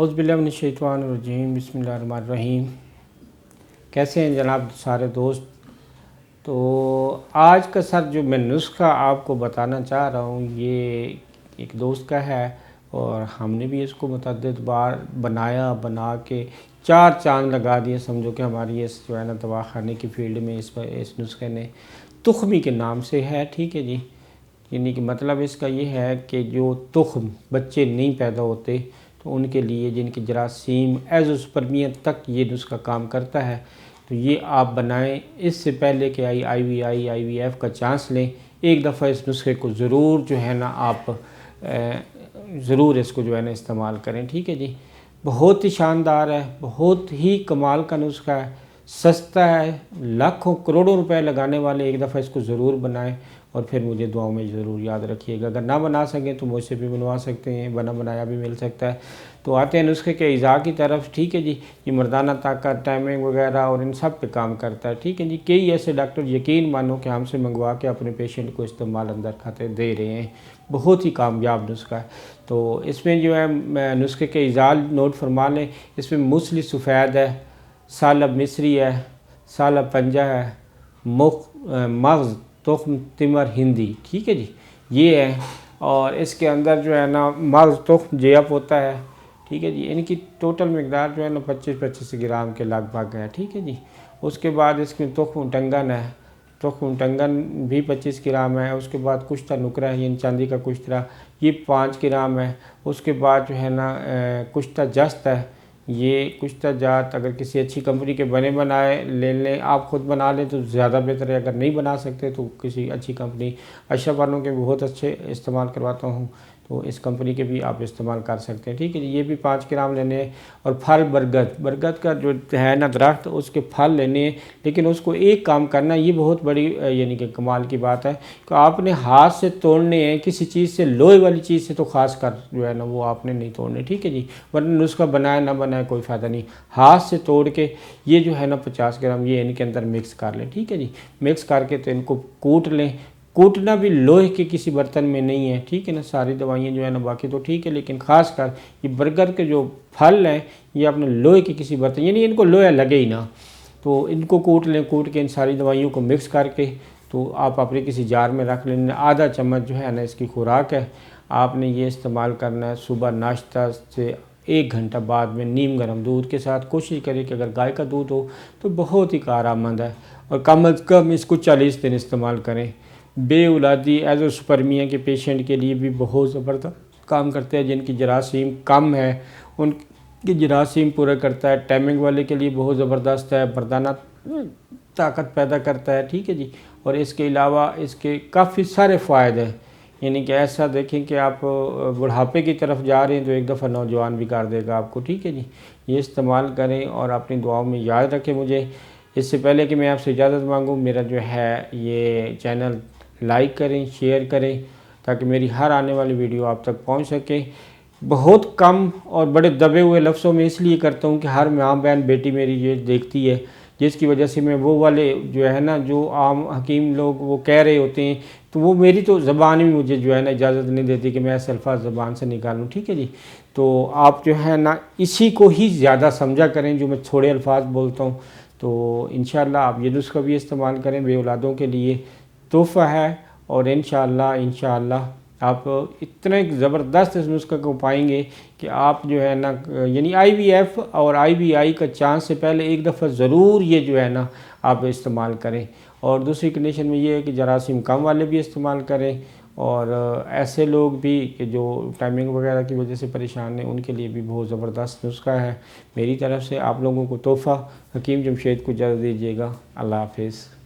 औज़ुबिल्लाहिमिनश्शैतानिर्रजीम बिस्मिल्लाहिर्रहमानिर्रहीम। कैसे हैं जनाब सारे दोस्त। तो आज का सर जो मैं नुस्खा आपको बताना चाह रहा हूँ ये एक दोस्त का है और हमने भी इसको मुतअद्दिद बार बना के चार चांद लगा दिए। समझो कि हमारी इस जो है ना दवा खाने की फील्ड में इस नुस्खे ने तुख्मी के नाम से है, ठीक है जी। यानी कि मतलब इसका ये है कि जो तुख्म बच्चे नहीं पैदा होते तो उनके लिए जिनकी जरासीम एज़ोस्पर्मिया तक ये नुस्खा काम करता है, तो ये आप बनाएं। इससे पहले कि IVF का चांस लें, एक दफ़ा इस नुस्खे को ज़रूर जो है ना आप ज़रूर इसको जो है ना इस्तेमाल करें, ठीक है जी। बहुत ही शानदार है, बहुत ही कमाल का नुस्खा है, सस्ता है। लाखों करोड़ों रुपए लगाने वाले एक दफ़ा इसको ज़रूर बनाएं और फिर मुझे दुआओं में ज़रूर याद रखिएगा। अगर ना बना सकें तो मुझसे भी बनवा सकते हैं, बना बनाया भी मिल सकता है। तो आते हैं नुस्खे के इज़ा की तरफ, ठीक है जी। ये मर्दाना ताकत, टाइमिंग वगैरह और इन सब पे काम करता है, ठीक है जी। कई ऐसे डॉक्टर यकीन मानो कि हमसे मंगवा के अपने पेशेंट को इस्तेमाल अंदर खाते दे रहे हैं। बहुत ही कामयाब नुस्खा है। तो इसमें जो है नुस्खे के इज़ा नोट फरमा लें। इसमें मूसली सफ़ेद है, सालब मिस्री है, सालब पंजा है, मग़ज़ तुख्म तिमर हिंदी, ठीक है जी, ये है। और इसके अंदर जो है ना मग़ज़ तुख्म जेब होता है, ठीक है जी। इनकी टोटल मकदार जो है ना 25-25 ग्राम के लगभग है, ठीक है जी। उसके बाद इसमें तुख्म टंगन है, तुख्म टंगन भी 25 ग्राम है। उसके बाद कुश्ता नुकरा है, यानी चांदी का कुश्ता, ये 5 ग्राम है। उसके बाद जो है ना कुश्ता जस्त है, ये कुश्ता जात अगर किसी अच्छी कंपनी के बने बनाए ले लें, आप ख़ुद बना लें तो ज़्यादा बेहतर है। अगर नहीं बना सकते तो किसी अच्छी कंपनी, अशरफ वालों के बहुत अच्छे इस्तेमाल करवाता हूँ, तो इस कंपनी के भी आप इस्तेमाल कर सकते हैं, ठीक है जी। ये भी 5 ग्राम लेने हैं। और फल बरगद का जो है ना दरख्त, उसके फल लेने हैं। लेकिन उसको एक काम करना, ये बहुत बड़ी यानी कि कमाल की बात है कि आपने हाथ से तोड़ने हैं। किसी चीज़ से, लोहे वाली चीज़ से तो ख़ास कर जो है ना वो आपने नहीं तोड़ने, ठीक है जी। वरना नुस्खा बनाए ना बनाए कोई फ़ायदा नहीं। हाथ से तोड़ के ये जो है ना 50 ग्राम ये इनके अंदर मिक्स कर लें, ठीक है जी। मिक्स करके तो इनको कूट लें। कूटना भी लोहे के किसी बर्तन में नहीं है, ठीक है ना। सारी दवाइयाँ जो है ना बाकी तो ठीक है, लेकिन ख़ास कर ये बरगद के जो फल हैं ये अपने लोहे के किसी बर्तन, यानी इनको लोहा लगे ही ना, तो इनको कूट लें। कूट के इन सारी दवाइयों को मिक्स करके तो आप अपने किसी जार में रख लें। आधा चम्मच जो है ना इसकी खुराक है, आपने ये इस्तेमाल करना है सुबह नाश्ता से 1 घंटा बाद में नीम गर्म दूध के साथ। कोशिश करें कि अगर गाय का दूध हो तो बहुत ही कारआमद है, और कम अज़ कम इसको 40 दिन इस्तेमाल करें। बेऔलादी एज़ोस्पर्मिया के पेशेंट के लिए भी बहुत ज़बरदस्त काम करते हैं। जिनकी जरासीम कम है उनकी जरासीम पूरा करता है। टाइमिंग वाले के लिए बहुत ज़बरदस्त है, मर्दाना ताकत पैदा करता है, ठीक है जी। और इसके अलावा इसके काफ़ी सारे फ़ायदे हैं। यानी कि ऐसा देखें कि आप बुढ़ापे की तरफ जा रहे हैं तो एक दफ़ा नौजवान भी कर देगा आपको, ठीक है जी। ये इस्तेमाल करें और अपनी दुआओं में याद रखें मुझे। इससे पहले कि मैं आपसे इजाज़त मांगूँ, मेरा जो है ये चैनल लाइक करें, शेयर करें, ताकि मेरी हर आने वाली वीडियो आप तक पहुंच सके। बहुत कम और बड़े दबे हुए लफ्ज़ों में इसलिए करता हूं कि हर माँ बहन बेटी मेरी ये देखती है, जिसकी वजह से मैं वो वाले जो है ना जो आम हकीम लोग वो कह रहे होते हैं, तो वो मेरी तो ज़बान भी मुझे जो है ना इजाज़त नहीं देती कि मैं ऐसे अल्फाज ज़बान से निकालूँ, ठीक है जी। तो आप जो है ना इसी को ही ज़्यादा समझा करें जो मैं थोड़े अल्फाज बोलता हूँ। तो इंशाअल्लाह आप ये नुस्खा भी इस्तेमाल करें, बेऔलादों के लिए तोहफ़ा है। और इंशाअल्लाह आप इतने ज़बरदस्त इस नुस्खे को पाएंगे कि आप जो है ना यानी IVF और IVI का चांस से पहले एक दफ़ा ज़रूर ये जो है ना आप इस्तेमाल करें। और दूसरी कंडीशन में ये है कि जरासीम कम वाले भी इस्तेमाल करें, और ऐसे लोग भी कि जो टाइमिंग वगैरह की वजह से परेशान हैं उनके लिए भी बहुत ज़बरदस्त नुस्खा है। मेरी तरफ़ से आप लोगों को तोहफ़ा हकीम जमशेद को इजाज़त दीजिएगा। अल्लाह हाफ़िज़।